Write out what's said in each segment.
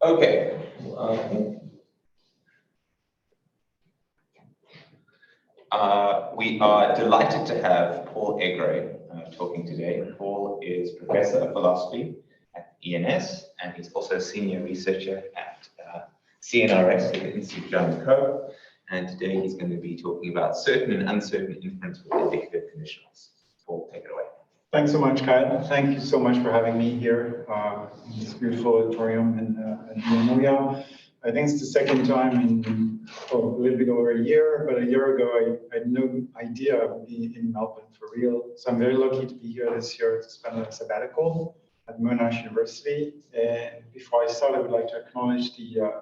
Okay. We are delighted to have Paul Egré talking today. Paul is Professor of Philosophy at ENS, and he's also a Senior Researcher at CNRS, the Institute John Co. And today he's going to be talking about certain and uncertain inference with indicative conditionals. Paul, take it away. Thanks so much, Kyle. Thank you so much for having me here in this beautiful auditorium in Noya. I think it's the second time in a little bit over a year, but a year ago I had no idea I would be in Melbourne for real. So I'm very lucky to be here this year to spend a sabbatical at Monash University. And before I start, I would like to acknowledge the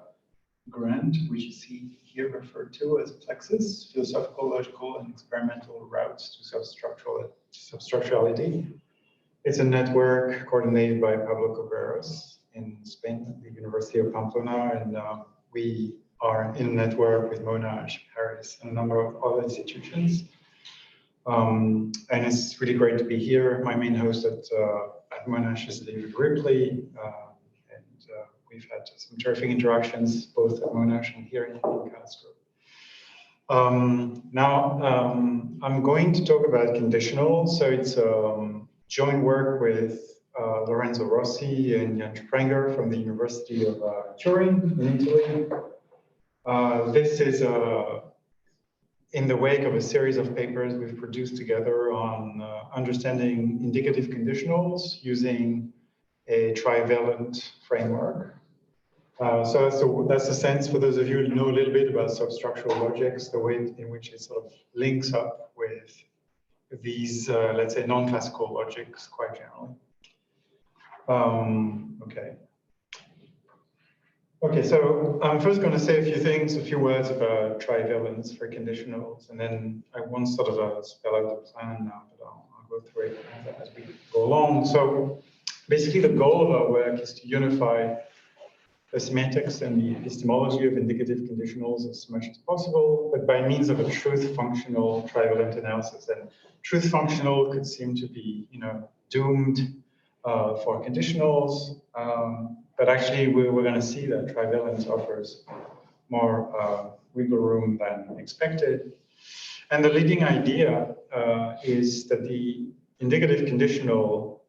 grant, which you see here referred to as Plexus, Philosophical, Logical, and Experimental Routes to Substructurality. It's a network coordinated by Pablo Cobreros in Spain at the University of Pamplona, and we are in a network with Monash, Paris, and a number of other institutions. And it's really great to be here. My main host at Monash is David Ripley, we've had some terrific interactions both at Monash and here in Castro. Now, I'm going to talk about conditionals. So it's joint work with Lorenzo Rossi and Jan Sprenger from the University of Turin in Italy. This is in the wake of a series of papers we've produced together on understanding indicative conditionals using a trivalent framework. So that's the sense for those of you who know a little bit about substructural logics, the way in which it sort of links up with these, let's say, non-classical logics quite generally. Okay, so I'm first going to say a few words about trivalence for conditionals, and then I won't sort of spell out the plan now, but I'll go through it as we go along. So basically the goal of our work is to unify the semantics and the epistemology of indicative conditionals as much as possible, but by means of a truth-functional trivalent analysis. And truth-functional could seem to be, doomed for conditionals, but actually we're going to see that trivalence offers more wiggle room than expected. And the leading idea is that the indicative conditional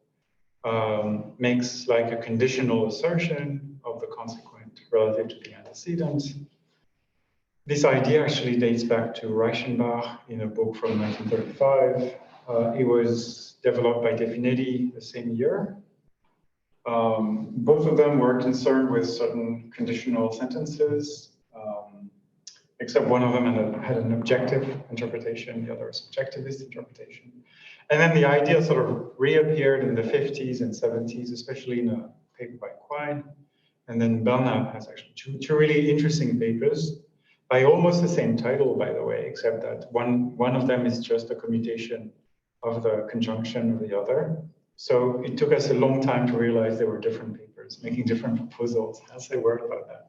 makes like a conditional assertion of the consequent relative to the antecedent. This idea actually dates back to Reichenbach in a book from 1935. It was developed by De Finetti the same year. Both of them were concerned with certain conditional sentences, except one of them had an objective interpretation, the other a subjectivist interpretation. And then the idea sort of reappeared in the 50s and 70s, especially in a paper by Quine. And then Belknap has actually two really interesting papers by almost the same title, by the way, except that one of them is just a commutation of the conjunction of the other. So it took us a long time to realize there were different papers making different proposals. I'll say a word about that.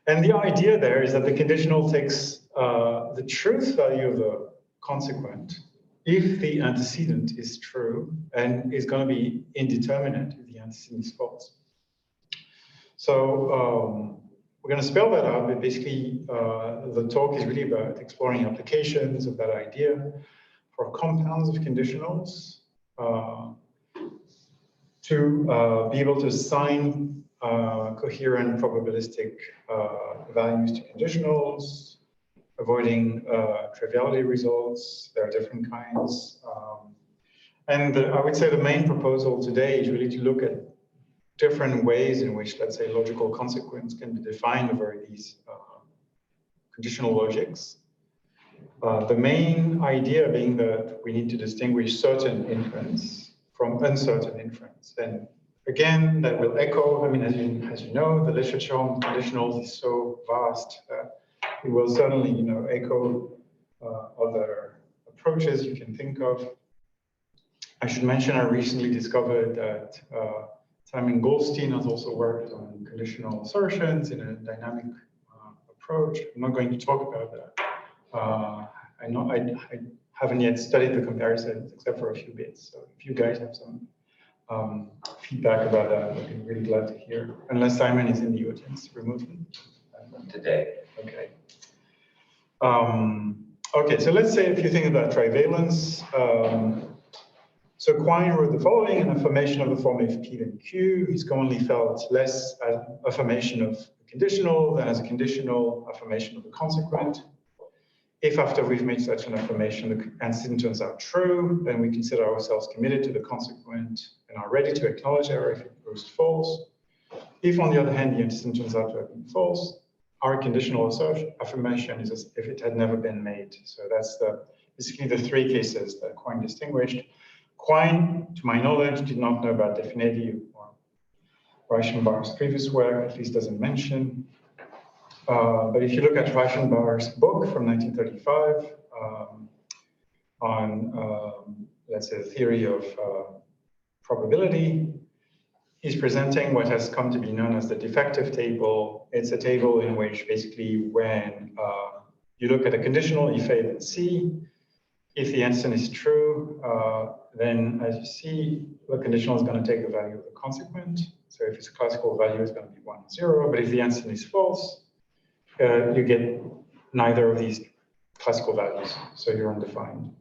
And the idea there is that the conditional takes the truth value of the consequent if the antecedent is true and is going to be indeterminate if the antecedent is false. So we're going to spell that out, but basically the talk is really about exploring applications of that idea for compounds of conditionals to be able to assign coherent probabilistic values to conditionals, avoiding triviality results. There are different kinds. And I would say the main proposal today is really to look at different ways in which, let's say, logical consequence can be defined over these conditional logics. The main idea being that we need to distinguish certain inference from uncertain inference. And again, that will echo, I mean, as you know, the literature on conditionals is so vast that it will certainly, echo other approaches you can think of. I should mention I recently discovered that Simon Goldstein has also worked on conditional assertions in a dynamic approach. I'm not going to talk about that. I know I haven't yet studied the comparisons except for a few bits. So if you guys have some feedback about that, I'd be really glad to hear. Unless Simon is in the audience remotely. Today. Okay. Okay, so let's say a few things about trivalence. So Quine wrote the following: an affirmation of the form if P then Q is commonly felt less as affirmation of a conditional than as a conditional affirmation of the consequent. If after we've made such an affirmation, the antecedent turns out true, then we consider ourselves committed to the consequent and are ready to acknowledge error if it proves false. If, on the other hand, the antecedent turns out to have been false, our conditional affirmation is as if it had never been made. So that's basically the three cases that Quine distinguished. Quine, to my knowledge, did not know about Definiti or Reichenbach's previous work, at least doesn't mention. But if you look at Reichenbach's book from 1935 on, let's say, the theory of probability, he's presenting what has come to be known as the defective table. It's a table in which basically when you look at a conditional, if A then C, if the antecedent is true, then as you see, the conditional is going to take the value of the consequent. So if it's a classical value, it's going to be 1, 0. But if the antecedent is false, you get neither of these classical values, so you're undefined.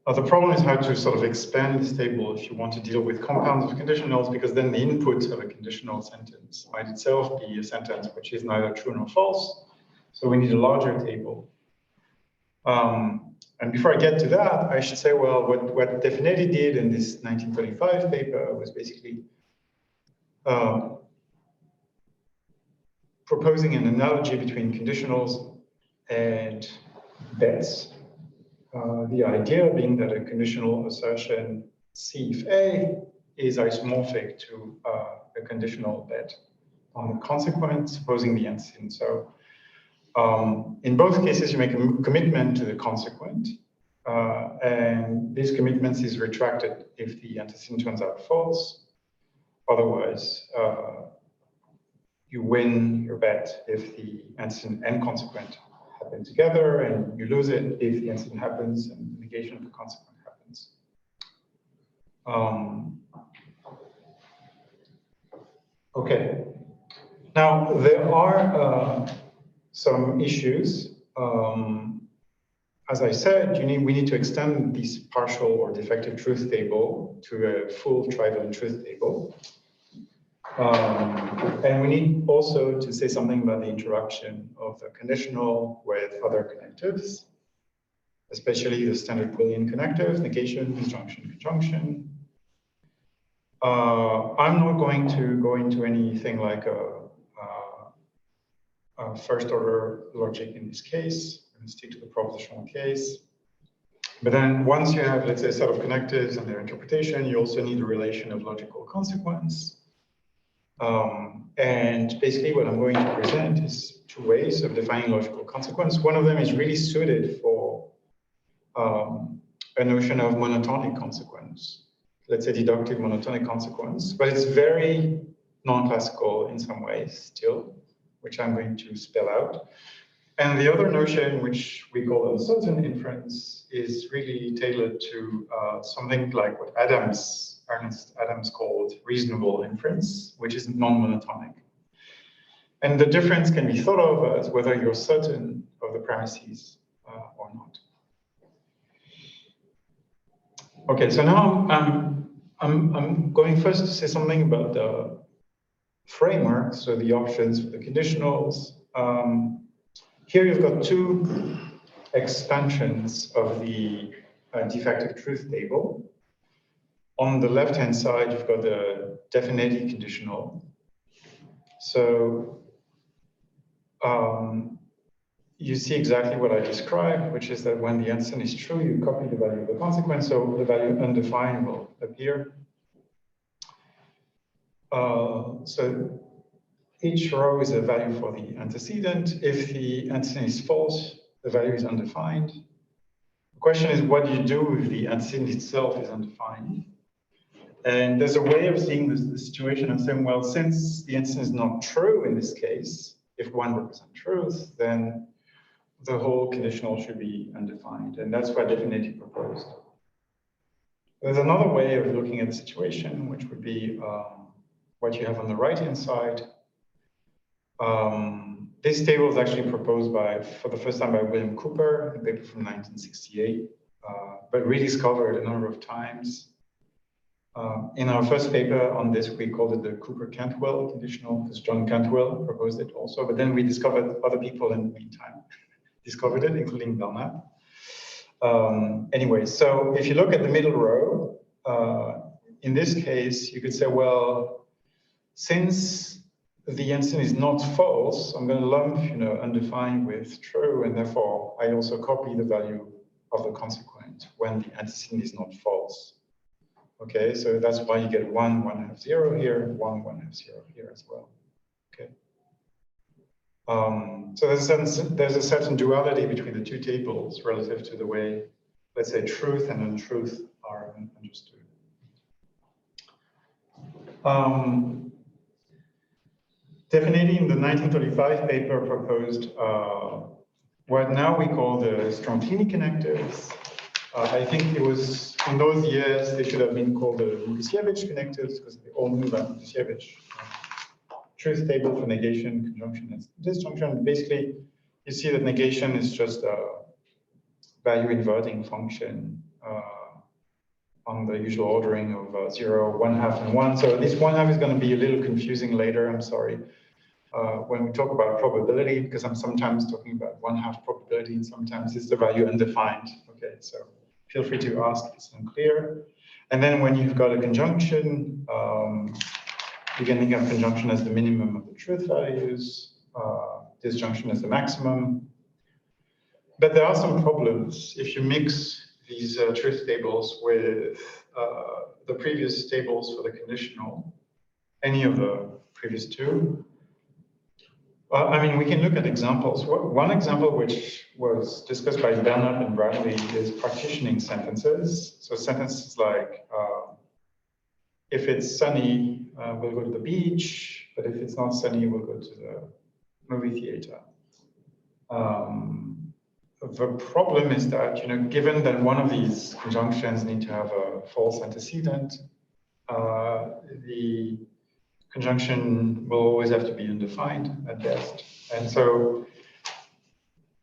The problem is how to sort of expand this table if you want to deal with compounds of conditionals, because then the input of a conditional sentence might itself be a sentence which is neither true nor false. So we need a larger table. And before I get to that, I should say, well, what Definiti did in this 1935 paper was basically proposing an analogy between conditionals and bets. The idea being that a conditional assertion C if A is isomorphic to a conditional bet on the consequent, supposing the antecedent. So in both cases, you make a commitment to the consequent, and this commitment is retracted if the antecedent turns out false. Otherwise, you win your bet if the antecedent and consequent happen together, and you lose it if the antecedent happens and the negation of the consequent happens. Okay. Now, there are some issues. As I said, we need to extend this partial or defective truth table to a full trivalent truth table. And we need also to say something about the interaction of the conditional with other connectives, especially the standard Boolean connectives, negation, disjunction, conjunction. I'm not going to go into anything like a first order logic in this case. I'm going to stick to the propositional case. But then once you have, let's say, a set of connectives and their interpretation, you also need a relation of logical consequence. And basically what I'm going to present is two ways of defining logical consequence. One of them is really suited for a notion of monotonic consequence, let's say deductive monotonic consequence, but it's very non-classical in some ways still, which I'm going to spell out. And the other notion, which we call uncertain inference, is really tailored to something like what Ernest Adams called reasonable inference, which is non-monotonic. And the difference can be thought of as whether you're certain of the premises or not. Okay, so now I'm going first to say something about the framework, so the options for the conditionals. Here you've got two expansions of the defective truth table. On the left-hand side, you've got the Definiti conditional. So you see exactly what I described, which is that when the antecedent is true, you copy the value of the consequence, so the value undefined will appear. So each row is a value for the antecedent. If the antecedent is false, the value is undefined. The question is, what do you do if the antecedent itself is undefined? And there's a way of seeing the situation and saying, well, since the antecedent is not true in this case, if one represents truth, then the whole conditional should be undefined. And that's what Definiti proposed. There's another way of looking at the situation, which would be what you have on the right-hand side. This table is actually proposed for the first time by William Cooper, a paper from 1968, but rediscovered a number of times. In our first paper on this, we called it the Cooper-Cantwell conditional, because John Cantwell proposed it also, but then we discovered other people in the meantime discovered it, including Belknap. Anyway, so if you look at the middle row, in this case, you could say, well, since the answer is not false, I'm going to lump, undefined with true, and therefore I also copy the value of the consequent when the antecedent is not false. Okay, so that's why you get 1, 1/2, 0 here, 1, 1/2, 0 here as well. Okay. So there's a certain duality between the two tables relative to the way, let's say, truth and untruth are understood. Definitely in the 1935 paper proposed what now we call the Strong-Kleeney connectives. I think it was, in those years, they should have been called the Lukasiewicz connectives because they all knew about Lukasiewicz. Truth table for negation, conjunction, and disjunction. Basically, you see that negation is just a value inverting function on the usual ordering of 0, 1/2, and 1. So this 1/2 is going to be a little confusing later, I'm sorry, when we talk about probability, because I'm sometimes talking about 1/2 probability and sometimes it's the value undefined. Okay, so feel free to ask if it's unclear. And then when you've got a conjunction, you can think of conjunction as the minimum of the truth values, disjunction as the maximum. But there are some problems if you mix these truth tables with the previous tables for the conditional, any of the previous two. I mean, we can look at examples. One example which was discussed by Belknap and Bradley is partitioning sentences. So sentences like, if it's sunny, we'll go to the beach, but if it's not sunny, we'll go to the movie theater. The problem is that, given that one of these conjunctions need to have a false antecedent, the conjunction will always have to be undefined at best. And so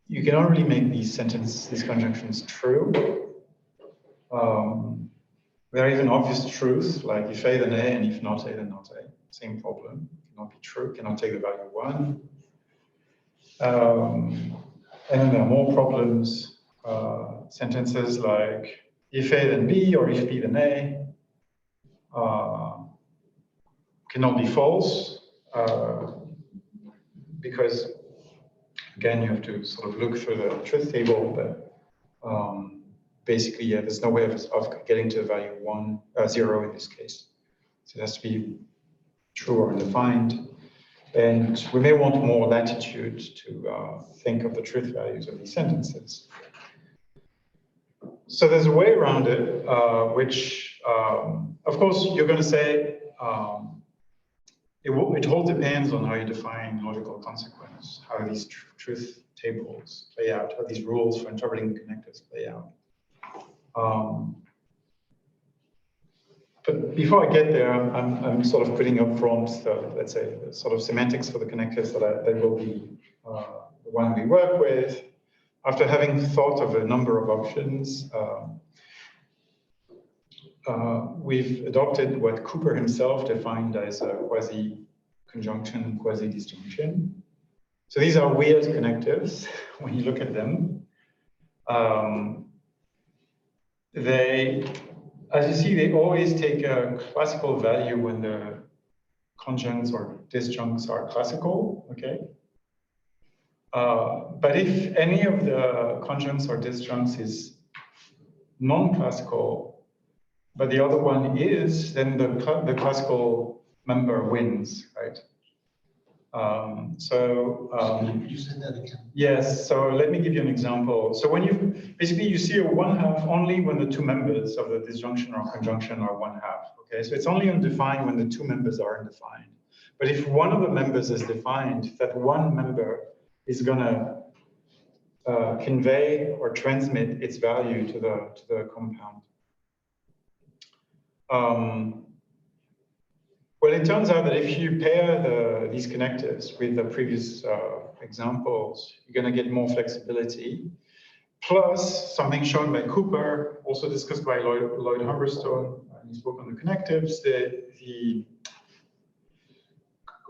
you cannot really make these conjunctions true. There are even obvious truths, like if A then A and if not A then not A. Same problem, cannot be true, cannot take the value 1. And then there are more problems, sentences like if A then B or if B then A cannot be false because, again, you have to sort of look through the truth table, but basically, yeah, there's no way of getting to the value 0 in this case. So it has to be true or undefined. And we may want more latitude to think of the truth values of these sentences. So there's a way around it, which, of course, you're going to say it all depends on how you define logical consequence, how these truth tables play out, how these rules for interpreting the connectors play out. But before I get there, I'm sort of putting up front, let's say, the sort of semantics for the connectors that will be the one we work with. After having thought of a number of options, we've adopted what Cooper himself defined as a quasi-conjunction and quasi-disjunction. So these are weird connectives when you look at them. As you see, they always take a classical value when the conjuncts or disjuncts are classical, okay? But if any of the conjuncts or disjuncts is non-classical, but the other one is, then the classical member wins, right? You said that again. Yes, so let me give you an example. So when you see a 1/2 only when the two members of the disjunction or conjunction are 1/2, okay? So it's only undefined when the two members are undefined. But if one of the members is defined, that one member is gonna convey or transmit its value to the compound. Well, it turns out that if you pair these connectives with the previous examples, you're going to get more flexibility. Plus, something shown by Cooper, also discussed by Lloyd Humberstone, he spoke on the connectives,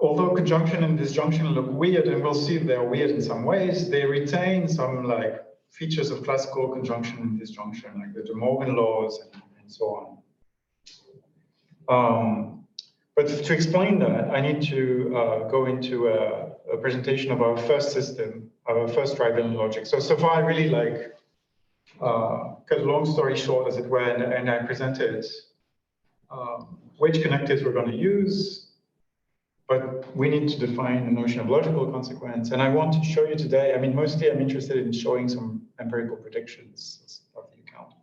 although conjunction and disjunction look weird, and we'll see they're weird in some ways, they retain some like features of classical conjunction and disjunction, like the De Morgan laws and so on. But to explain that, I need to go into a presentation of our first system, our first trivalent logic. So far, I really like cut a long story short, as it were, and I presented which connectives we're going to use. But we need to define the notion of logical consequence. And I want to show you today, I mean, mostly I'm interested in showing some empirical predictions of the account.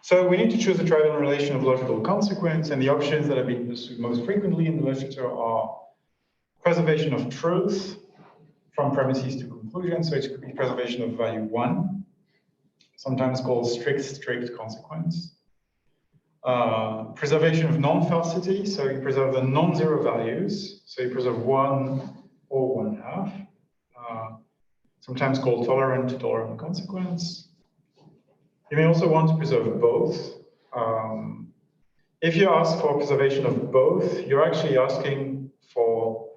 So we need to choose a trivalent relation of logical consequence, and the options that have been pursued most frequently in the literature are preservation of truth from premises to conclusion. So it could be preservation of value 1, sometimes called strict consequence. Preservation of non-falsity, so you preserve the non-zero values, so you preserve 1 or 1/2, sometimes called tolerant consequence. You may also want to preserve both. If you ask for preservation of both, you're actually asking for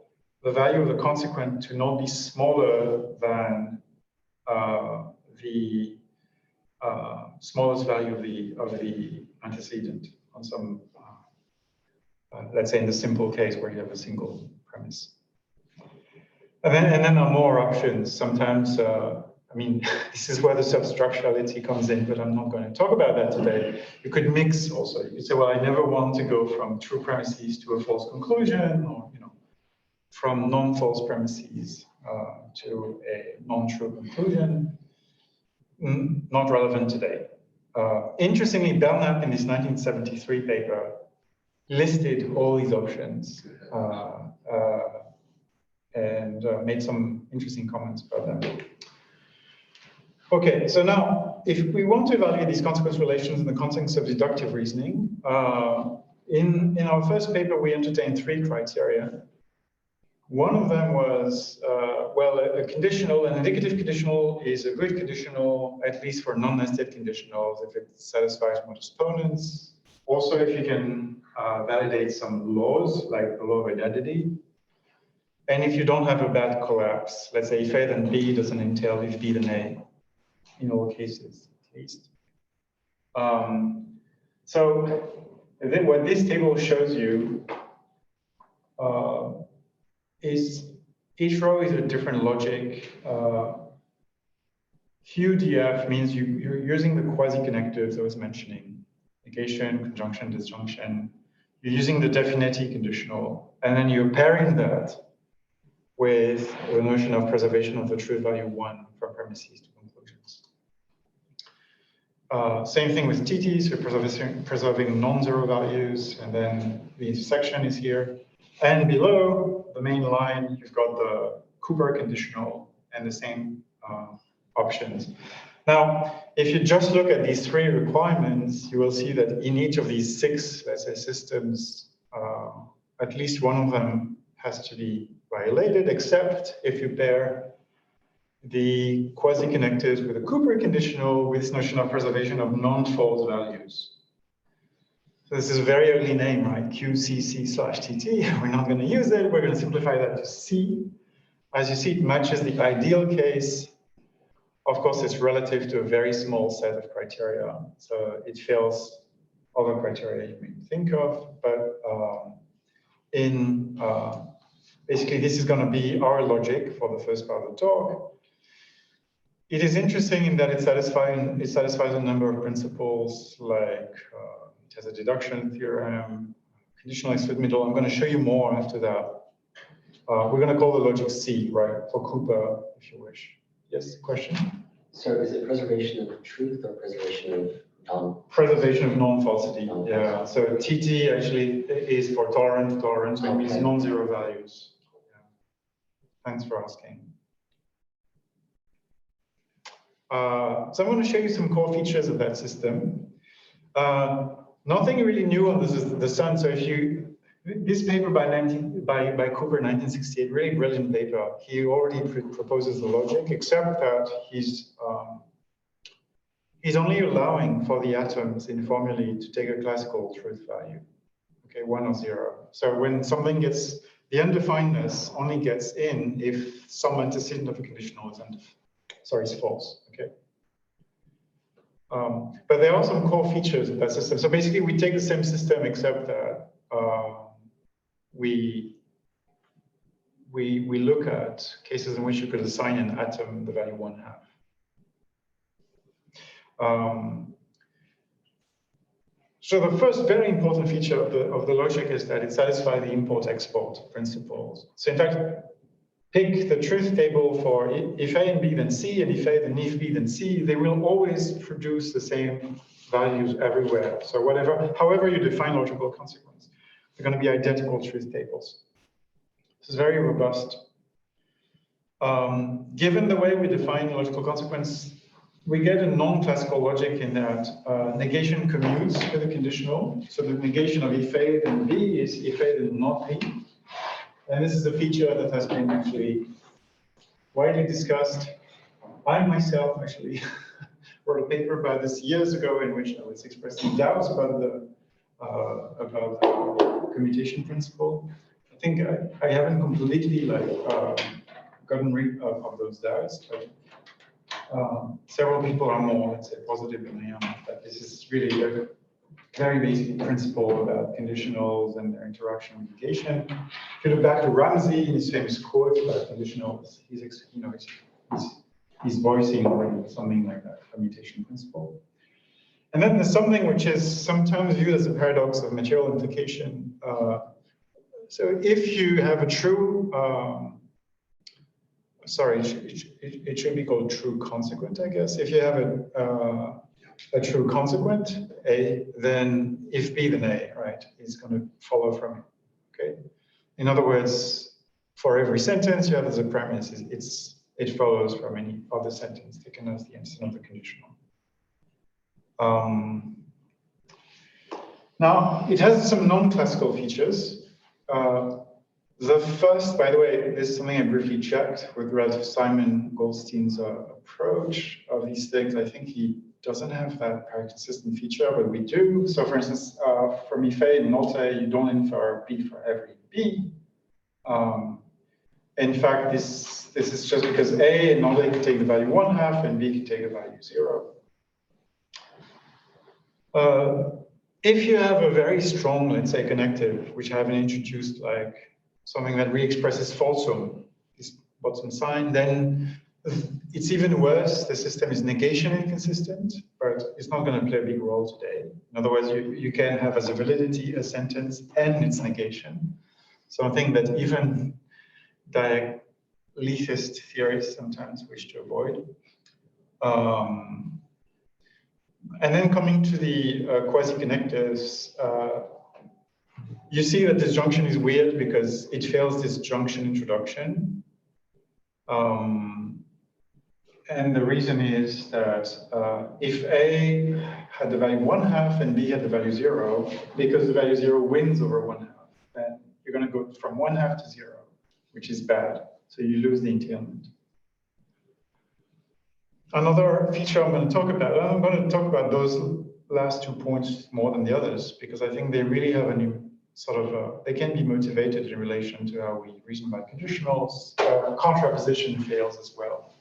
the value of the consequent to not be smaller than the smallest value of the antecedent on some, let's say in the simple case where you have a single premise. And then there are more options. Sometimes, I mean, this is where the substructurality comes in, but I'm not going to talk about that today. You could mix also. You could say, well, I never want to go from true premises to a false conclusion, or from non-false premises to a non-true conclusion. Not relevant today. Interestingly, Belknap in his 1973 paper listed all these options and made some interesting comments about them. Okay, so now, if we want to evaluate these consequence relations in the context of deductive reasoning, in our first paper, we entertained 3 criteria. One of them was, well, a conditional, an indicative conditional is a good conditional, at least for non-nested conditionals, if it satisfies modest ponens. Also, if you can validate some laws, like the law of identity. And if you don't have a bad collapse, let's say if A then B doesn't entail if B then A, in all cases, at least. So then what this table shows you is each row is a different logic. QDF means you're using the quasi-connectives I was mentioning, negation, conjunction, disjunction. You're using the definite conditional, and then you're pairing that with the notion of preservation of the truth value 1 from premises to conclusions. Same thing with TT, so preserving non-zero values, and then the intersection is here. And below the main line, you've got the Cooper conditional and the same options. Now, if you just look at these 3 requirements, you will see that in each of these 6, let's say, systems, at least one of them has to be violated, except if you pair the quasi-connectives with a Cooper conditional with this notion of preservation of non-false values. So this is a very ugly name, right? QCC/TT. We're not going to use it. We're going to simplify that to C. As you see, it matches the ideal case. Of course, it's relative to a very small set of criteria. So it fails other criteria you may think of. But basically, this is going to be our logic for the first part of the talk. It is interesting in that it satisfies a number of principles, like it has a deduction theorem, conditional explicit middle. I'm going to show you more after that. We're going to call the logic C, right, for Cooper, if you wish. Yes, question? So is it preservation of truth or preservation of Preservation of non-falsity, yeah. So TT actually is for tolerant, so it means non-zero values. Yeah. Thanks for asking. So I'm going to show you some core features of that system. Nothing really new on the sun. So if you, this paper by Cooper, 1968, really brilliant paper. He already proposes the logic, except that he's only allowing for the atoms in formulae to take a classical truth value, okay, 1 or 0. So when something gets, the undefinedness only gets in if some antecedent of a conditional is false, okay? But there are some core features of that system. So basically, we take the same system, except that we look at cases in which you could assign an atom the value 1/2. So the first very important feature of the logic is that it satisfies the import-export principles. So in fact, pick the truth table for if A and B then C, and if A then if B then C, they will always produce the same values everywhere. So however you define logical consequence, they're going to be identical truth tables. This is very robust. Given the way we define logical consequence, we get a non-classical logic in that negation commutes with a conditional. So the negation of if A then B is if A then not B. And this is a feature that has been actually widely discussed. I myself actually wrote a paper about this years ago in which I was expressing doubts about the commutation principle. I think I haven't completely gotten rid of those doubts, but several people are more, let's say, positive than I am. That this is really a very basic principle about conditionals and their interaction with negation. If you look back to Ramsey in his famous quote about conditionals, he's voicing already something like that commutation principle. And then there's something which is sometimes viewed as a paradox of material implication. So if you have a true, it should be called true consequent, I guess. If you have a true consequent, A, then if B, then A, right, is going to follow from it, okay? In other words, for every sentence you have as a premise, it follows from any other sentence taken as the antecedent of the conditional. Now, it has some non-classical features. The first, by the way, this is something I briefly checked with Ralph Simon Goldstein's approach of these things. I think he doesn't have that very consistent feature, but we do. So for instance, from if A and not A, you don't infer B for every B. In fact, this is just because A and not A can take the value 1/2 and B can take the value 0. If you have a very strong, let's say, connective, which I haven't introduced, like something that re-expresses falsum, this bottom sign, then it's even worse. The system is negation inconsistent, but it's not going to play a big role today. In other words, you can have as a validity a sentence and its negation, something that even dialethyst theorists sometimes wish to avoid. And then coming to the quasi-connectives, you see that this junction is weird because it fails this junction introduction. And the reason is that if A had the value 1/2 and B had the value 0, because the value 0 wins over 1/2, then you're going to go from 1/2 to 0, which is bad. So you lose the entailment. Another feature I'm going to talk about those last 2 points more than the others, because I think they really have a new sort of, they can be motivated in relation to how we reason about conditionals. Contraposition fails as well.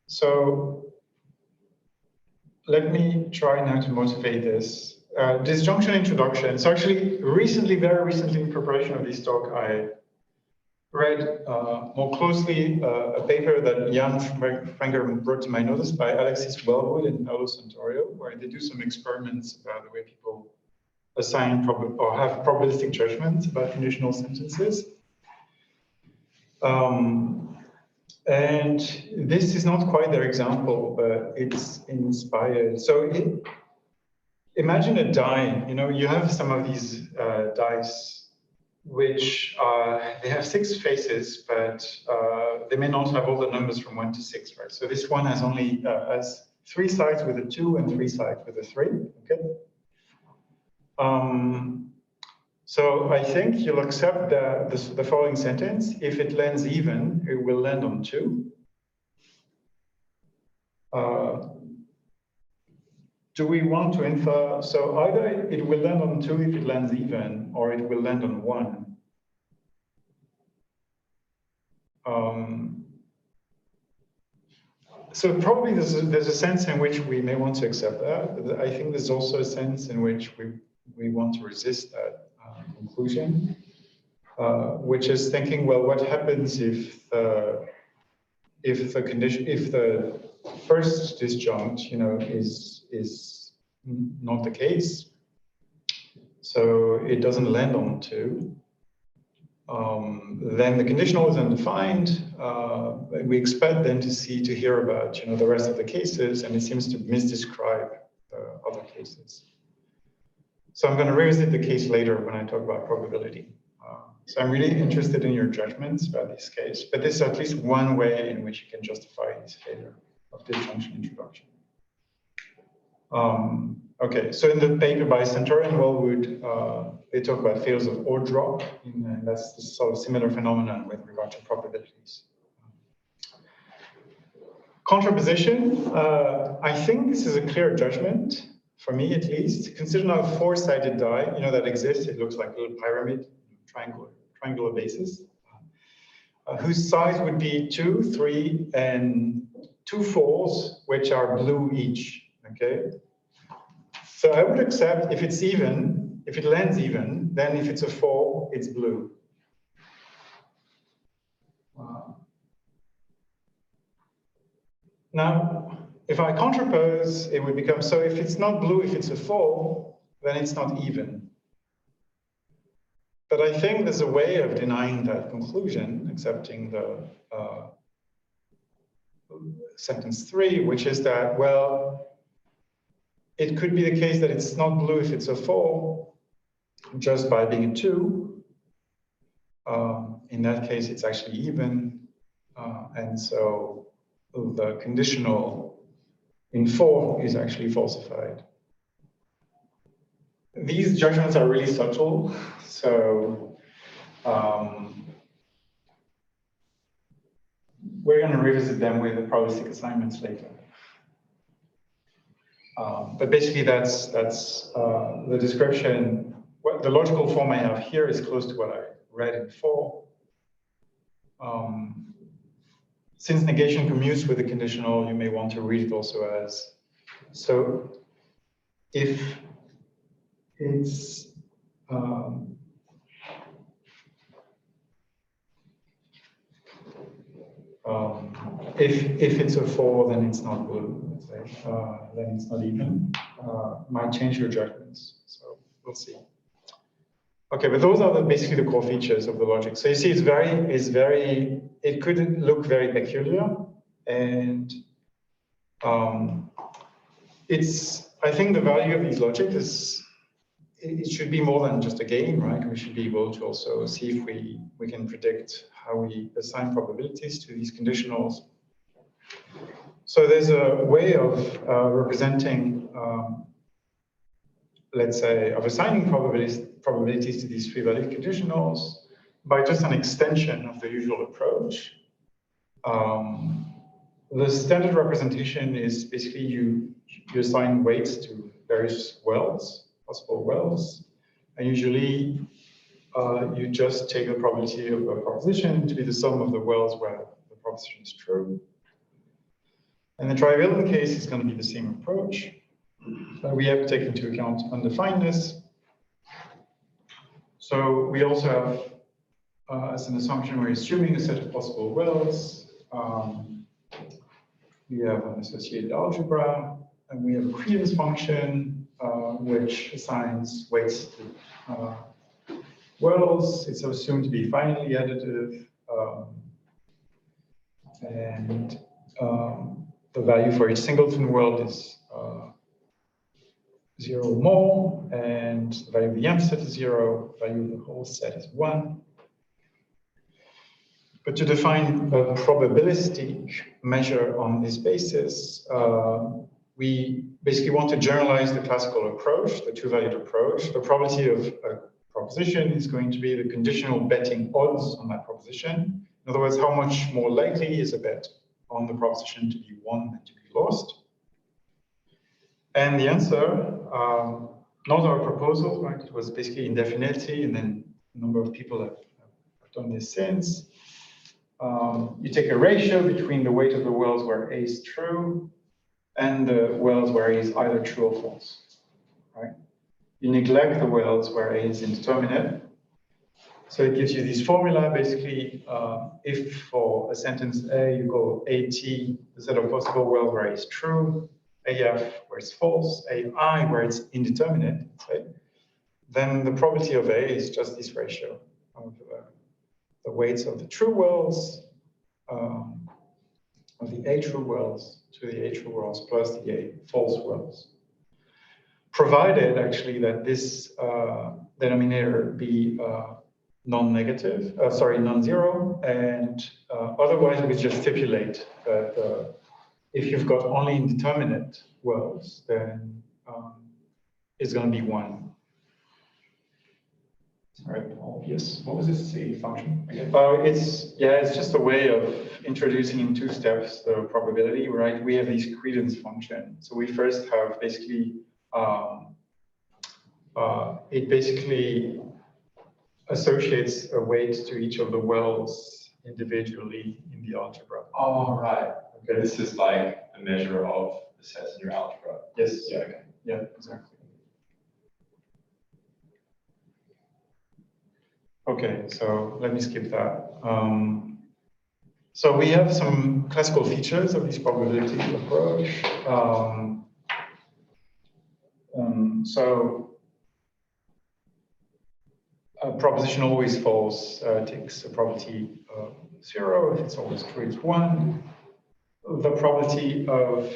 So let me try now to motivate this. Disjunction introduction. So actually, very recently in preparation of this talk, I read more closely a paper that Jan Franger brought to my notice by Alexis Wellwood and Paolo Santorio, where they do some experiments about the way people assign or have probabilistic judgments about conditional sentences. And this is not quite their example, but it's inspired. So imagine a die. You have some of these dice which they have 6 faces, but they may not have all the numbers from 1 to 6, right? So this one has only has 3 sides with a 2 and 3 sides with a 3. Okay. So I think you'll accept the following sentence. If it lands even, it will land on 2. Do we want to infer? So either it will land on 2 if it lands even, or it will land on 1. So probably there's a sense in which we may want to accept that, but I think there's also a sense in which we want to resist that conclusion, which is thinking, well, what happens if the first disjunct, is not the case? So it doesn't land on 2. Then the conditional is undefined. We expect then to hear about the rest of the cases, and it seems to misdescribe the other cases. So I'm going to revisit the case later when I talk about probability. So I'm really interested in your judgments about this case, but this is at least one way in which you can justify this failure of disjunction introduction. Okay, so in the paper by Centaur and Wellwood, they talk about failures of ore drop, and that's the sort of similar phenomenon with regard to probabilities. Contraposition, I think this is a clear judgment, for me at least. Consider now a 4-sided die, that exists. It looks like a little pyramid, triangular basis, whose size would be 2, 3, and 2 4s, which are blue each, okay? So I would accept if it's even, if it lands even, then if it's a 4, it's blue. Now, if I contrapose, it would become, so if it's not blue, if it's a 4, then it's not even. But I think there's a way of denying that conclusion, accepting the sentence 3, which is that, well, it could be the case that it's not blue if it's a 4, just by being a 2. In that case, it's actually even. And so the conditional in 4 is actually falsified. These judgments are really subtle, so we're going to revisit them with the probabilistic assignments later. But basically, that's the description. What the logical form I have here is close to what I read in 4. Since negation commutes with the conditional, you may want to read it also as, so if it's if it's a 4, then it's not blue, let's say. Then it's not even. Might change your judgments. So we'll see. Okay, but those are basically the core features of the logic. So you see, it could look very peculiar, and I think the value of these logics is, it should be more than just a game, right? We should be able to also see if we can predict how we assign probabilities to these conditionals. So there's a way of representing, let's say, of assigning probabilities to these 3-valued conditionals by just an extension of the usual approach. The standard representation is basically you assign weights to various wells, possible wells, and usually you just take the probability of a proposition to be the sum of the wells where the proposition is true. And the trivalent case is going to be the same approach. We have to take into account undefinedness. So we also have, as an assumption, we're assuming a set of possible wells. We have an associated algebra, and we have a credence function, which assigns weights to wells. It's assumed to be finally additive. And the value for each singleton world is 0 or more, and the value of the M set is 0, value of the whole set is 1. But to define a probabilistic measure on this basis, we basically want to generalize the classical approach, the two-valued approach. The probability of a proposition is going to be the conditional betting odds on that proposition. In other words, how much more likely is a bet on the proposition to be won than to be lost? And the answer, not our proposal, right? It was basically indefinitely, and then a number of people have done this since. You take a ratio between the weight of the worlds where A is true and the worlds where A is either true or false, right? You neglect the worlds where A is indeterminate. So it gives you this formula, basically, if for a sentence A, you go AT, the set of possible worlds where A is true, AF where it's false, AI where it's indeterminate, right? Then the probability of A is just this ratio of the weights of the true worlds, of the A true worlds to the A true worlds plus the A false worlds. Provided actually that this denominator be non-negative, non-zero, and otherwise we just stipulate that if you've got only indeterminate worlds, then it's going to be 1. All right, Paul. Yes. What was this C function again? It's just a way of introducing in 2 steps the probability, right? We have this credence function. So we first have basically it basically associates a weight to each of the wells individually in the algebra. Oh, right. Okay, this is like a measure of the sets in your algebra. Yes. Yeah. Okay. Yeah, exactly. Okay, so let me skip that. So we have some classical features of this probability approach. So a proposition always false takes a probability of 0. If it's always true, it's 1. The probability of,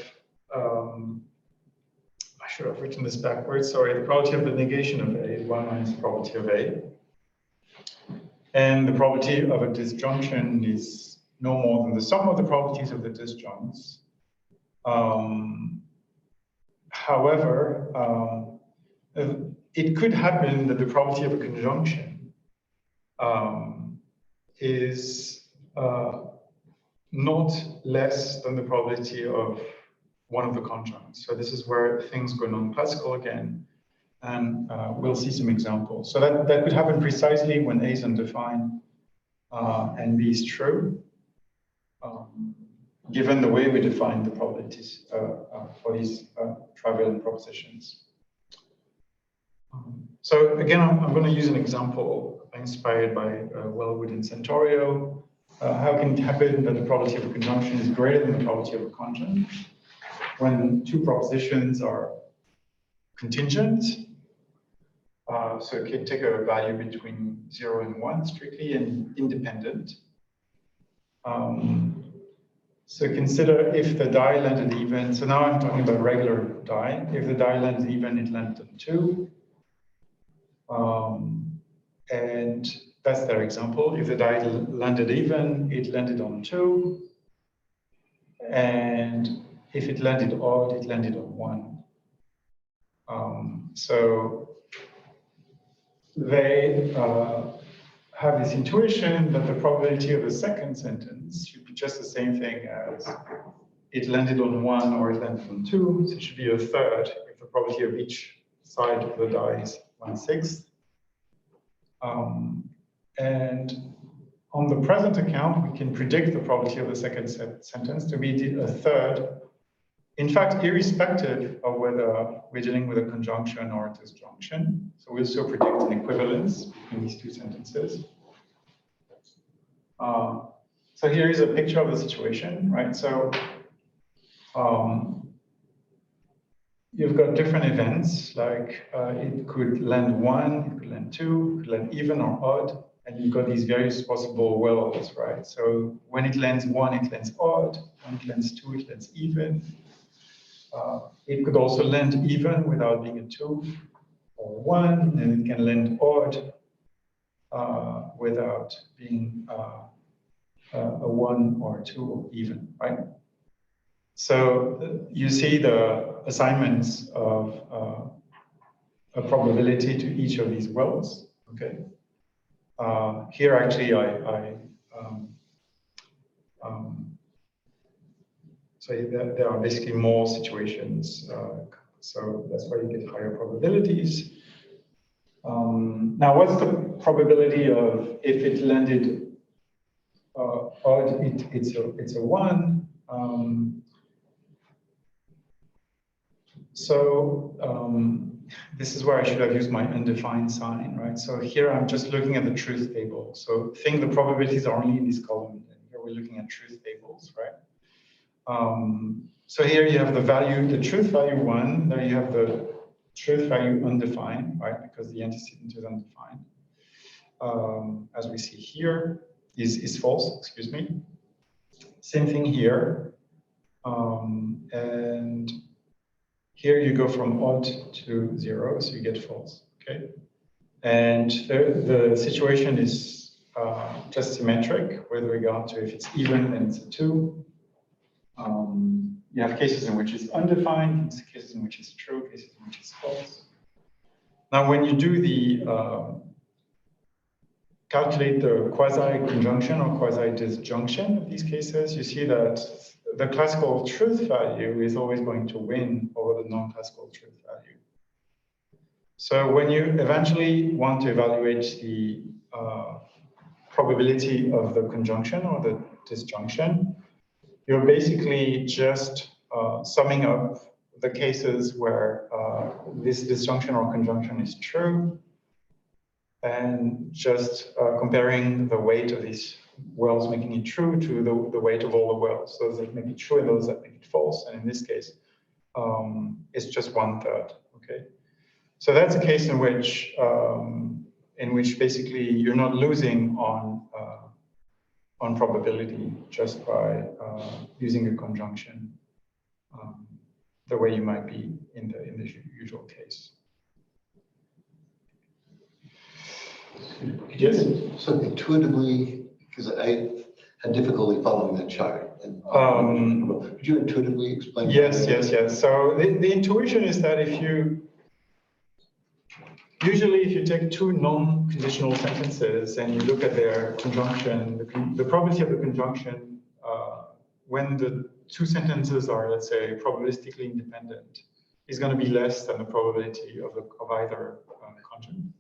I should have written this backwards, sorry, the probability of the negation of A is 1 minus the probability of A. And the probability of a disjunction is no more than the sum of the probabilities of the disjuncts. However, it could happen that the probability of a conjunction is not less than the probability of one of the conjuncts. So this is where things go non-classical again. And we'll see some examples. So that could happen precisely when A is undefined and B is true, given the way we define the probabilities for these trivial propositions. So again, I'm going to use an example inspired by Wellwood and Centaurio. How can it happen that the probability of a conjunction is greater than the probability of a conjunct when 2 propositions are contingent? So it can take a value between 0 and 1 strictly and independent. So consider if the die landed even. So now I'm talking about regular die. If the die landed even, it landed on 2. And that's their example. If the die landed even, it landed on 2. And if it landed odd, it landed on 1. So they have this intuition that the probability of the second sentence should be just the same thing as it landed on 1 or it landed on 2. So it should be a third if the probability of each side of the die is 1/6. And on the present account, we can predict the probability of the second sentence to be a third. In fact, irrespective of whether we're dealing with a conjunction or a disjunction. So we'll still predict an equivalence between these 2 sentences. So here is a picture of the situation, right? So you've got different events, like it could land 1, it could land 2, it could land even or odd, and you've got these various possible wells, right? So when it lands 1, it lands odd. When it lands 2, it lands even. It could also land even without being a 2 or 1, and it can land odd without being a 1 or a 2 or even, right? So you see the assignments of a probability to each of these wells, okay? Here actually so there are basically more situations, so that's why you get higher probabilities. Now, what's the probability of if it landed odd? It's a 1. This is where I should have used my undefined sign, right? So here I'm just looking at the truth table. So think the probabilities are only in this column. Here we're looking at truth tables, right? So here you have the value, the truth value 1. There you have the truth value undefined, right? Because the antecedent is undefined. As we see here, is false, excuse me. Same thing here. And here you go from odd to 0, so you get false, okay? And the situation is just symmetric with regard to if it's even, then it's a 2. You have cases in which it's undefined, cases in which it's true, cases in which it's false. Now, when you do the calculate the quasi-conjunction or quasi-disjunction of these cases, you see that the classical truth value is always going to win over the non-classical truth value. So when you eventually want to evaluate the probability of the conjunction or the disjunction, you're basically just summing up the cases where this disjunction or conjunction is true, and just comparing the weight of these wells making it true to the weight of all the wells. Those that make it true and those that make it false. And in this case, it's just 1/3. Okay, so that's a case in which basically you're not losing on probability just by using a conjunction, the way you might be in the usual case. Yes. So intuitively, because I had difficulty following that chart, and could you intuitively explain? Yes. So the intuition is that usually if you take two non-conditional sentences and you look at their conjunction, the probability of the conjunction when the two sentences are, let's say, probabilistically independent, is going to be less than the probability of either conjunct.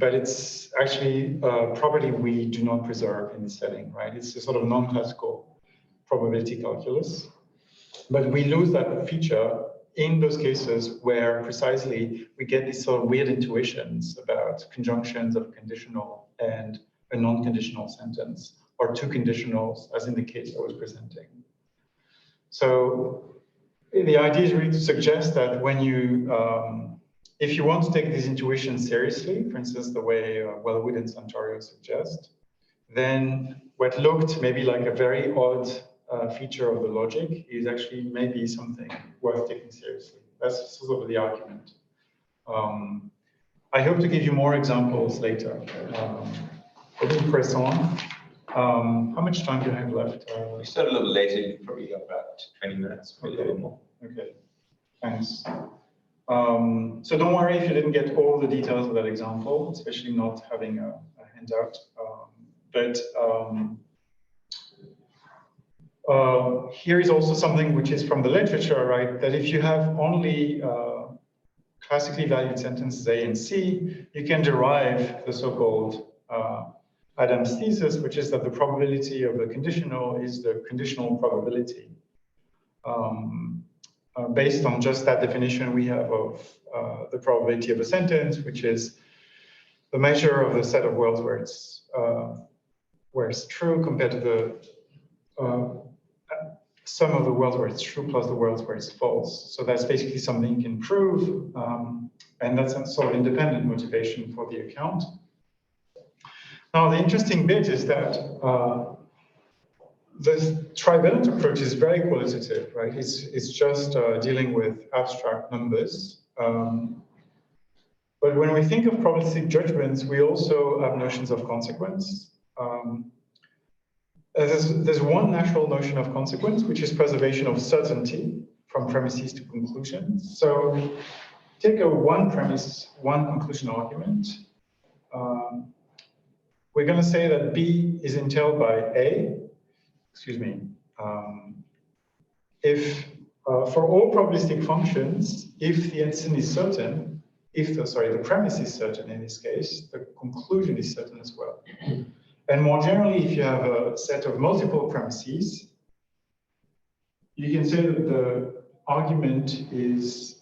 But it's actually a property we do not preserve in this setting, right? It's a sort of non-classical probability calculus. But we lose that feature in those cases where precisely we get these sort of weird intuitions about conjunctions of a conditional and a non-conditional sentence, or two conditionals, as in the case I was presenting. So the idea is really to suggest that when you if you want to take these intuitions seriously, for instance, the way Wellwood and Santorio suggest, then what looked maybe like a very odd feature of the logic is actually maybe something worth taking seriously. That's sort of the argument. I hope to give you more examples later. I think press on. How much time do I have left? We start a little later, you probably got about 20 minutes, maybe a little more. Okay, thanks. So don't worry if you didn't get all the details of that example, especially not having a handout. Here is also something which is from the literature, right? That if you have only classically valued sentences A and C, you can derive the so-called Adams thesis, which is that the probability of the conditional is the conditional probability. Based on just that definition we have of the probability of a sentence, which is the measure of the set of worlds where it's true compared to the sum of the worlds where it's true plus the worlds where it's false. So that's basically something you can prove, and that's a sort of independent motivation for the account. Now, the interesting bit is that the trivalent approach is very qualitative, right? It's just dealing with abstract numbers. But when we think of probabilistic judgments, we also have notions of consequence. there's one natural notion of consequence, which is preservation of certainty from premises to conclusions. So take a one premise, one conclusion argument. We're going to say that B is entailed by A. Excuse me. If for all probabilistic functions, if the antecedent is certain, the premise is certain in this case, the conclusion is certain as well. And more generally, if you have a set of multiple premises, you can say that the argument is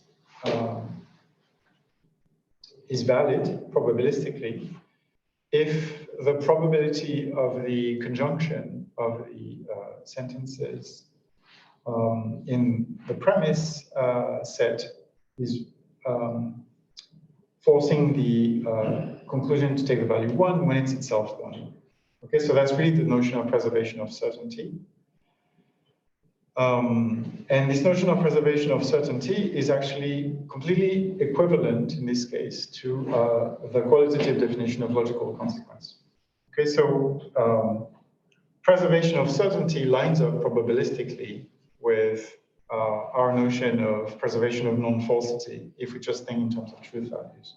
valid probabilistically if the probability of the conjunction of the sentences in the premise set is forcing the conclusion to take the value 1 when it's itself 1. Okay, so that's really the notion of preservation of certainty. And this notion of preservation of certainty is actually completely equivalent in this case to the qualitative definition of logical consequence. Okay, so preservation of certainty lines up probabilistically with our notion of preservation of non-falsity if we just think in terms of truth values.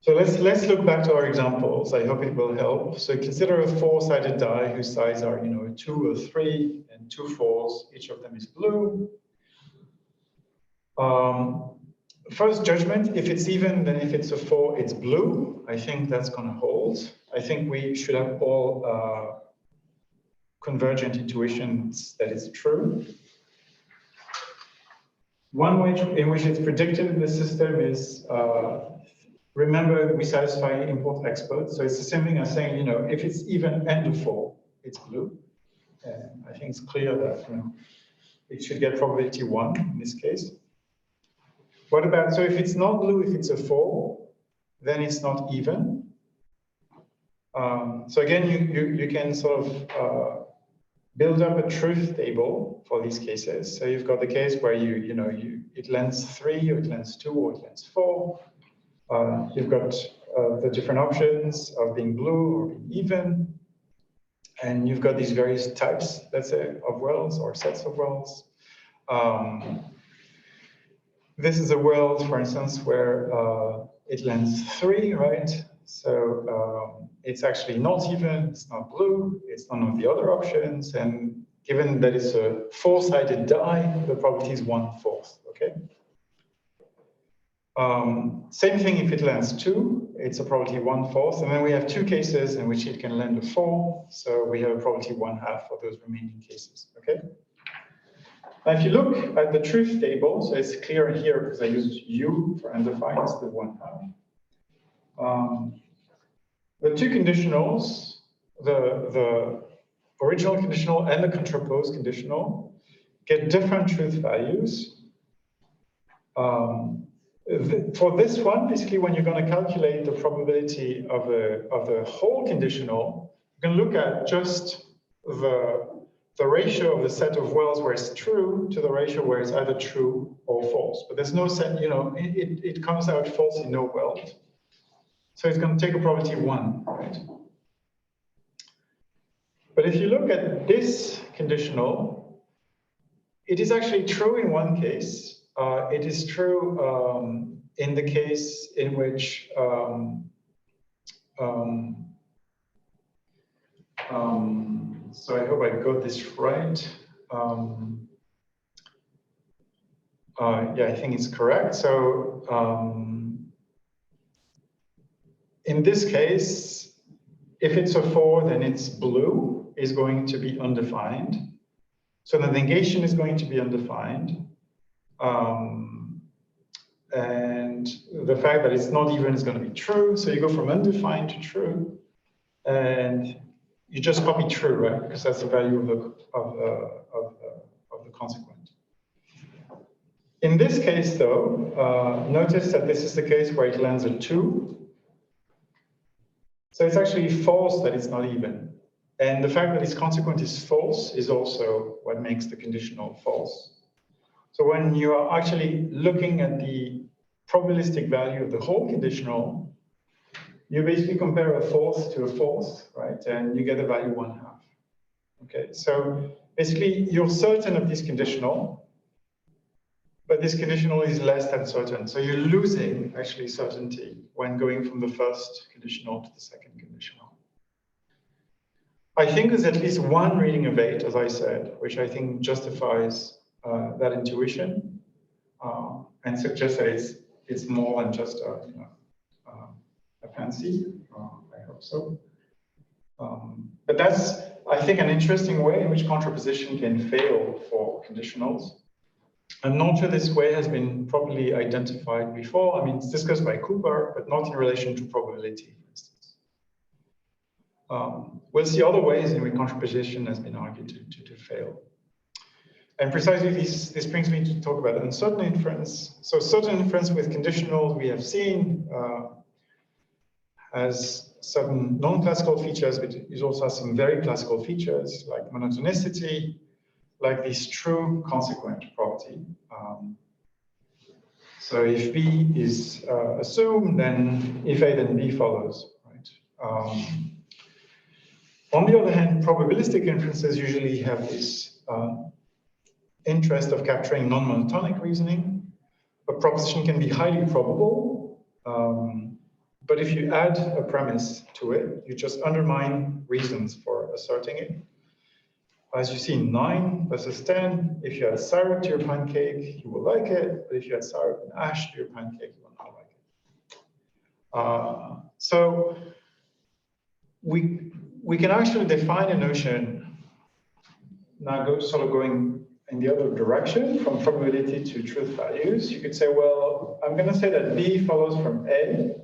So let's look back to our examples. I hope it will help. So consider a four-sided die whose sides are, a 2, a 3, and 2 4s. Each of them is blue. First judgment, if it's even, then if it's a 4, it's blue. I think that's going to hold. I think we should have all convergent intuitions that it's true. One way in which it's predicted in the system is remember, we satisfy import expert. So it's the same thing as saying, if it's even and a 4, it's blue. And I think it's clear that, it should get probability 1 in this case. What about, so if it's not blue, if it's a 4, then it's not even. So again, you can sort of build up a truth table for these cases. So you've got the case where it lends 3, or it lends 2, or it lends 4. You've got the different options of being blue or being even. And you've got these various types, let's say, of worlds or sets of worlds. This is a world, for instance, where it lends 3, right? So it's actually not even, it's not blue, it's none of the other options. And given that it's a 4-sided die, the probability is 1/4, okay? Same thing if it lends 2, it's a probability 1/4. And then we have 2 cases in which it can lend a 4. So we have a probability 1/2 for those remaining cases, okay? Now, if you look at the truth table, so it's clear here because I used U for undefined instead of 1/2. The 2 conditionals, the original conditional and the contraposed conditional, get different truth values. For this one, basically, when you're going to calculate the probability of the whole conditional, you can look at just the ratio of the set of worlds where it's true to the ratio where it's either true or false. But there's no set, it comes out false in no world. So it's going to take a probability 1, right? But if you look at this conditional, it is actually true in one case. It is true in the case in which so I hope I got this right. Yeah, I think it's correct. So in this case, if it's a 4, then it's blue is going to be undefined. So the negation is going to be undefined. And the fact that it's not even is going to be true. So you go from undefined to true, and you just copy true, right? Because that's the value of the consequent. In this case, though, notice that this is the case where it lands a 2. So it's actually false that it's not even. And the fact that its consequent is false is also what makes the conditional false. So when you are actually looking at the probabilistic value of the whole conditional, you basically compare a false to a false, right? And you get the value 1/2. Okay, so basically you're certain of this conditional, but this conditional is less than certain. So you're losing actually certainty when going from the first conditional to the second conditional. I think there's at least one reading of 8, as I said, which I think justifies that intuition and suggests that it's more than just a fancy. I hope so. But that's, I think, an interesting way in which contraposition can fail for conditionals. I'm not sure this way has been properly identified before. I mean, it's discussed by Cooper, but not in relation to probability, for instance. We'll see other ways in which contraposition has been argued to fail. And precisely this brings me to talk about uncertain inference. So certain inference with conditionals we have seen has certain non-classical features, but it also has some very classical features like monotonicity, like this true consequent property. So if B is assumed, then if A, then B follows, right? On the other hand, probabilistic inferences usually have this interest of capturing non-monotonic reasoning. A proposition can be highly probable, but if you add a premise to it, you just undermine reasons for asserting it. As you see in 9 versus 10, if you add syrup to your pancake, you will like it, but if you add syrup and ash to your pancake, you will not like it. So we can actually define a notion, now going in the other direction, from probability to truth values. You could say, well, I'm going to say that B follows from A,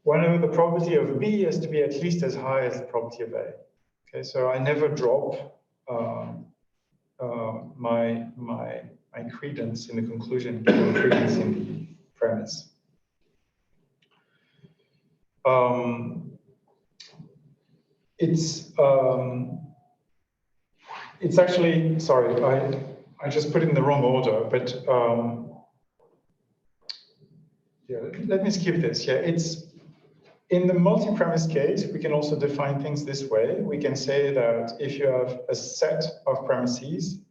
whenever the probability of B has to be at least as high as the probability of A. Okay, so I never drop my credence in the conclusion, credence in the premise. It's actually, sorry, I just put it in the wrong order, but yeah, let me skip this. Yeah, it's in the multi-premise case, we can also define things this way. We can say that if you have a set of premises,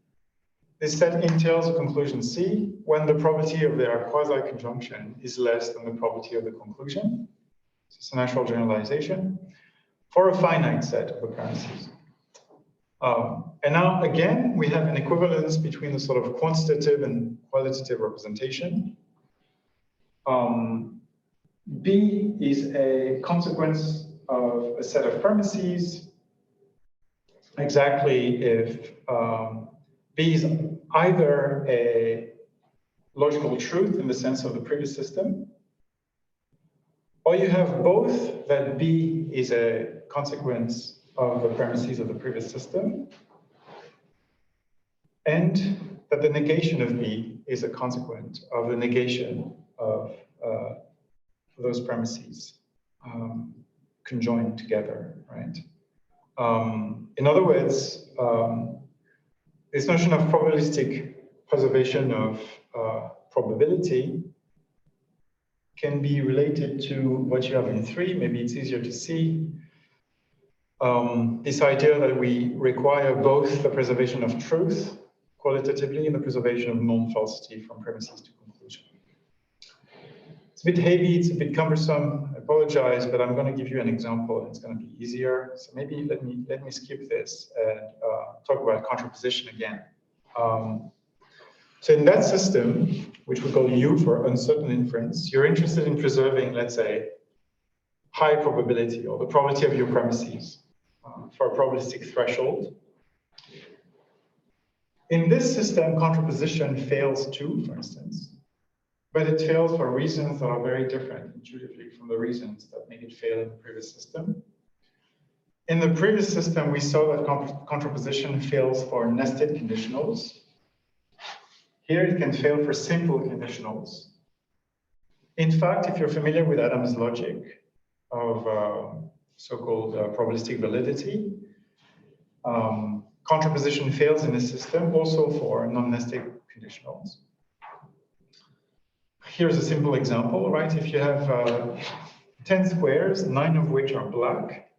this set entails a conclusion C when the probability of their quasi-conjunction is less than the probability of the conclusion. So it's a natural generalization for a finite set of the premises. And now, again, we have an equivalence between the sort of quantitative and qualitative representation. B is a consequence of a set of premises exactly if B is either a logical truth in the sense of the previous system, or you have both that B is a consequence of the premises of the previous system, and that the negation of B is a consequence of the negation of those premises conjoined together, right? In other words, this notion of probabilistic preservation of probability can be related to what you have in 3. Maybe it's easier to see. This idea that we require both the preservation of truth qualitatively and the preservation of non-falsity from premises to conclusion. It's a bit heavy, it's a bit cumbersome. I apologize, but I'm going to give you an example and it's going to be easier. So maybe let me skip this and talk about contraposition again. So in that system, which we call U for uncertain inference, you're interested in preserving, let's say, high probability or the probability of your premises for a probabilistic threshold. In this system, contraposition fails too, for instance, but it fails for reasons that are very different intuitively from the reasons that make it fail in the previous system. In the previous system, we saw that contraposition fails for nested conditionals. Here it can fail for simple conditionals. In fact, if you're familiar with Adam's logic of so-called probabilistic validity, contraposition fails in this system also for non-nested conditionals. Here's a simple example, right? If you have 10 squares, 9 of which are black.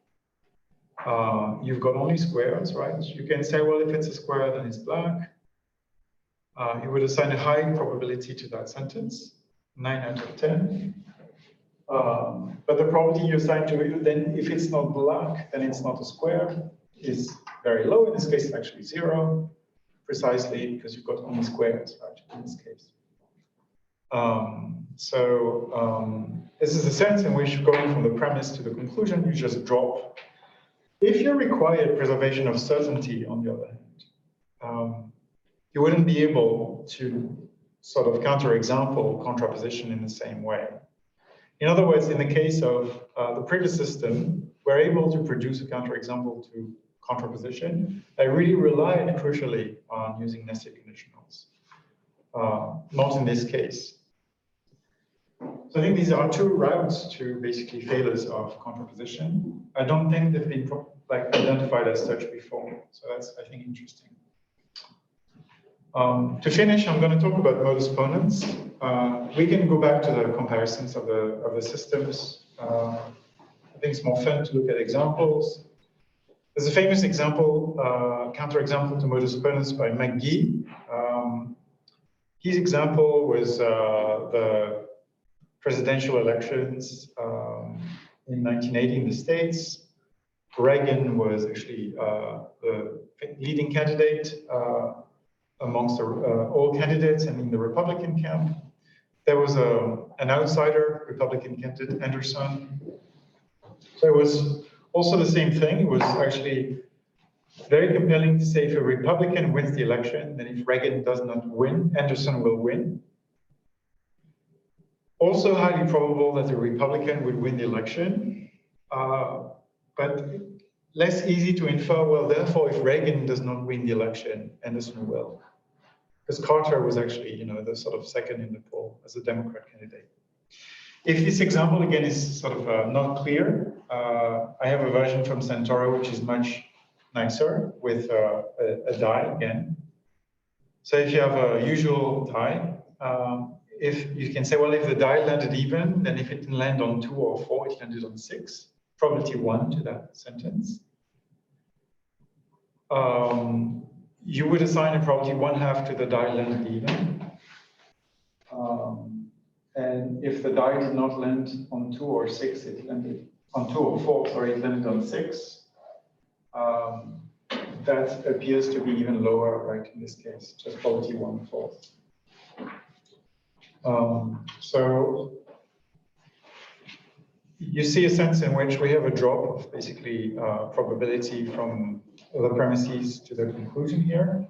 You've got only squares, right? You can say, well, if it's a square, then it's black. You would assign a high probability to that sentence, 9 out of 10. But the probability you assign to it, then if it's not black, then it's not a square, is very low. In this case, it's actually 0, precisely because you've got only squares, right, in this case. This is a sense in which going from the premise to the conclusion, you just drop. If you required preservation of certainty, on the other hand, you wouldn't be able to sort of counterexample contraposition in the same way. In other words, in the case of the previous system, we're able to produce a counterexample to contraposition. I really relied crucially on using nested conditionals. Not in this case. So I think these are two routes to basically failures of contraposition. I don't think they've been identified as such before. So that's, I think, interesting. To finish, I'm going to talk about modus ponens. We can go back to the comparisons of the systems. I think it's more fun to look at examples. There's a famous example, counterexample to modus ponens by McGee. His example was the presidential elections in 1980 in the States. Reagan was actually the leading candidate amongst all candidates, and in the Republican camp, there was an outsider, Republican candidate, Anderson. So it was also the same thing. It was actually very compelling to say if a Republican wins the election, then if Reagan does not win, Anderson will win. Also highly probable that a Republican would win the election, but less easy to infer, well, therefore, if Reagan does not win the election, Anderson will. Because Carter was actually, the sort of second in the poll as a Democrat candidate. If this example, again, is sort of not clear, I have a version from Centauro, which is much nicer with a die again. So if you have a usual die, if you can say, well, if the die landed even, then if it didn't land on 2 or 4, it landed on 6, probability 1 to that sentence. You would assign a probability 1/2 to the die landed even. And if the die did not land on 2 or 6, it landed on 2 or 4, sorry, it landed on 6. That appears to be even lower, right, in this case, just probability 1/4. So you see a sense in which we have a drop of basically probability from the premises to the conclusion here.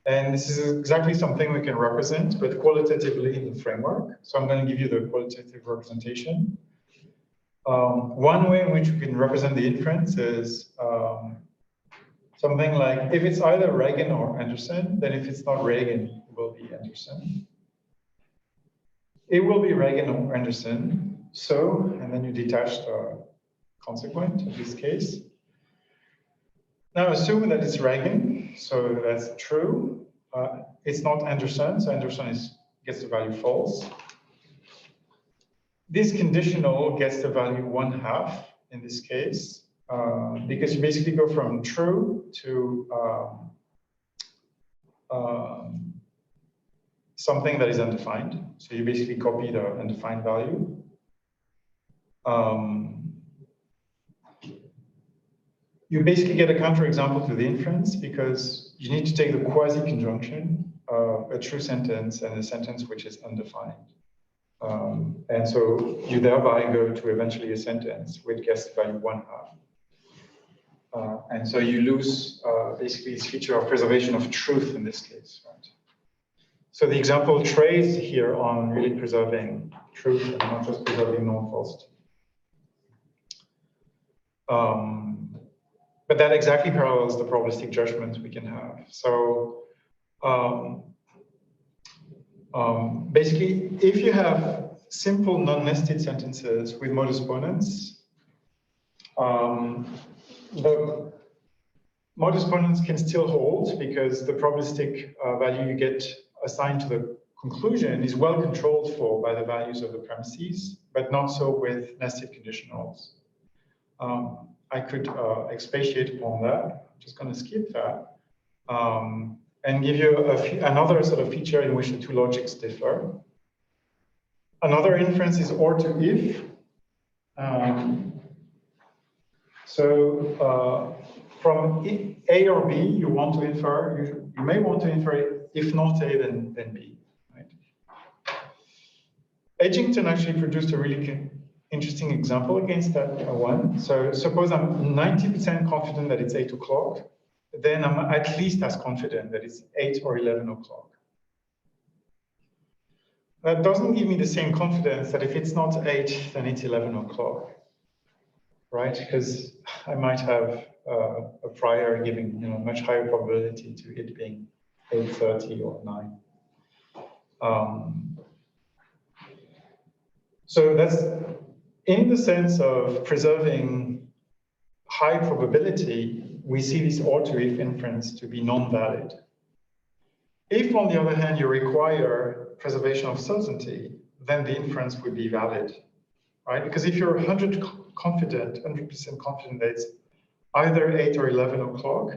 And this is exactly something we can represent, but qualitatively in the framework. So I'm going to give you the qualitative representation. One way in which we can represent the inference is something like, if it's either Reagan or Anderson, then if it's not Reagan, it will be Anderson. It will be Reagan or Anderson. So, and then you detach the consequent of this case. Now assume that it's Reagan, so that's true. It's not Anderson, so Anderson gets the value false. This conditional gets the value 1/2 in this case, because you basically go from true to something that is undefined. So you basically copy the undefined value. You basically get a counterexample to the inference because you need to take the quasi-conjunction of a true sentence and a sentence which is undefined. And so you thereby go to eventually a sentence which gets the value 1/2. And so you lose basically this feature of preservation of truth in this case, right? So the example trades here on really preserving truth and not just preserving non-falsity. But that exactly parallels the probabilistic judgment we can have. So basically, if you have simple non-nested sentences with modus ponens, the modus ponens can still hold because the probabilistic value you get assigned to the conclusion is well controlled for by the values of the premises, but not so with nested conditionals. I could expatiate upon that. I'm just going to skip that and give you another sort of feature in which the two logics differ. Another inference is or to if. From A or B, you want to infer, you may want to infer if not A, then B. Right? Edgington actually produced a really interesting example against that one. So suppose I'm 90% confident that it's 8 o'clock, then I'm at least as confident that it's 8 or 11 o'clock. That doesn't give me the same confidence that if it's not 8, then it's 11 o'clock, right? Because I might have a prior giving much higher probability to it being 8:30 or 9. So that's in the sense of preserving high probability, we see this or to if inference to be non-valid. If, on the other hand, you require preservation of certainty, then the inference would be valid, right? Because if you're 100% confident that it's either 8 or 11 o'clock,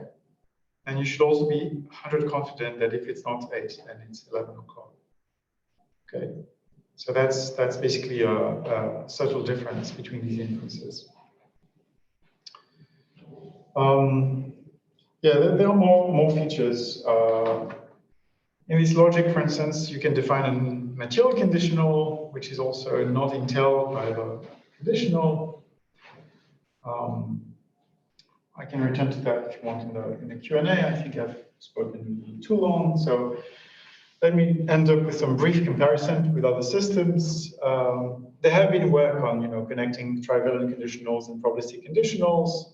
then you should also be 100% confident that if it's not 8, then it's 11 o'clock. Okay, so that's basically a subtle difference between these inferences. Yeah, there are more features. In this logic, for instance, you can define a material conditional, which is also not entailed by the conditional. I can return to that if you want in the Q&A. I think I've spoken too long, so let me end up with some brief comparison with other systems. There have been work on connecting trivalent conditionals and probabilistic conditionals.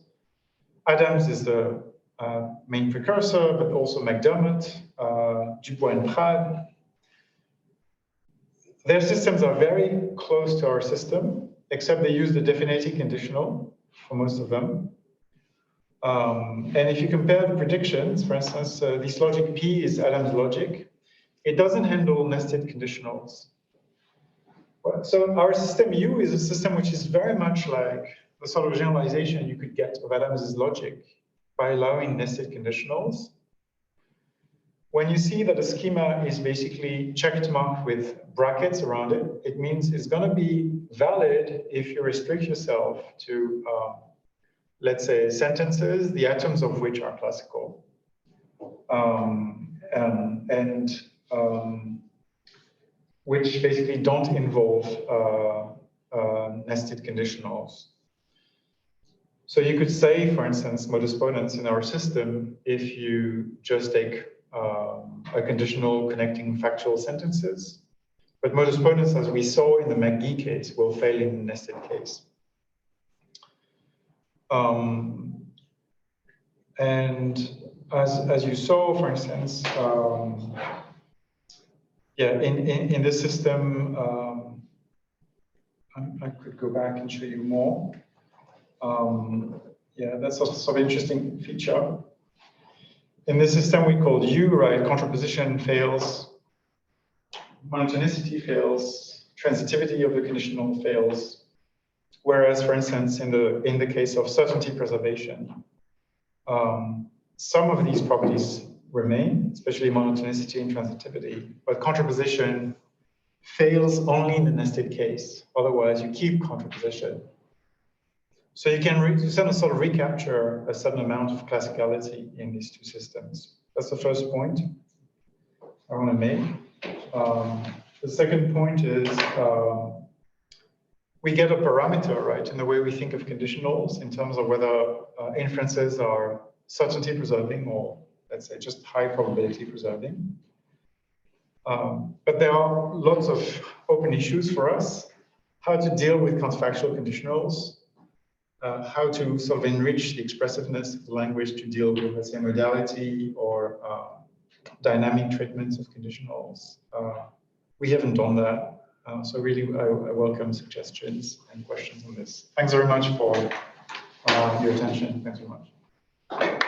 Adams is the main precursor, but also McDermott, Dubois and Prade. Their systems are very close to our system, except they use the definite conditional for most of them. And if you compare the predictions, for instance, this logic P is Adams' logic. It doesn't handle nested conditionals. So our system U is a system which is very much like the sort of generalization you could get of Adams' logic by allowing nested conditionals. When you see that a schema is basically checked marked with brackets around it, it means it's going to be valid if you restrict yourself to, let's say, sentences, the atoms of which are classical. Which basically don't involve nested conditionals. So you could say, for instance, modus ponens in our system, if you just take a conditional connecting factual sentences. But modus ponens, as we saw in the McGee case, will fail in the nested case. And as you saw, for instance, yeah, in this system, I could go back and show you more. Yeah, that's a sort of interesting feature. In this system we called U, right? Contraposition fails, monotonicity fails, transitivity of the conditional fails. Whereas, for instance, in the case of certainty preservation, some of these properties remain, especially monotonicity and transitivity, but contraposition fails only in the nested case. Otherwise, you keep contraposition. So you can sort of recapture a certain amount of classicality in these two systems. That's the first point I want to make. The second point is we get a parameter, right, in the way we think of conditionals in terms of whether inferences are certainty preserving or, let's say, just high probability preserving. But there are lots of open issues for us. How to deal with counterfactual conditionals, how to sort of enrich the expressiveness of the language to deal with, let's say, modality or dynamic treatments of conditionals. We haven't done that. So really, I welcome suggestions and questions on this. Thanks very much for your attention. Thanks very much.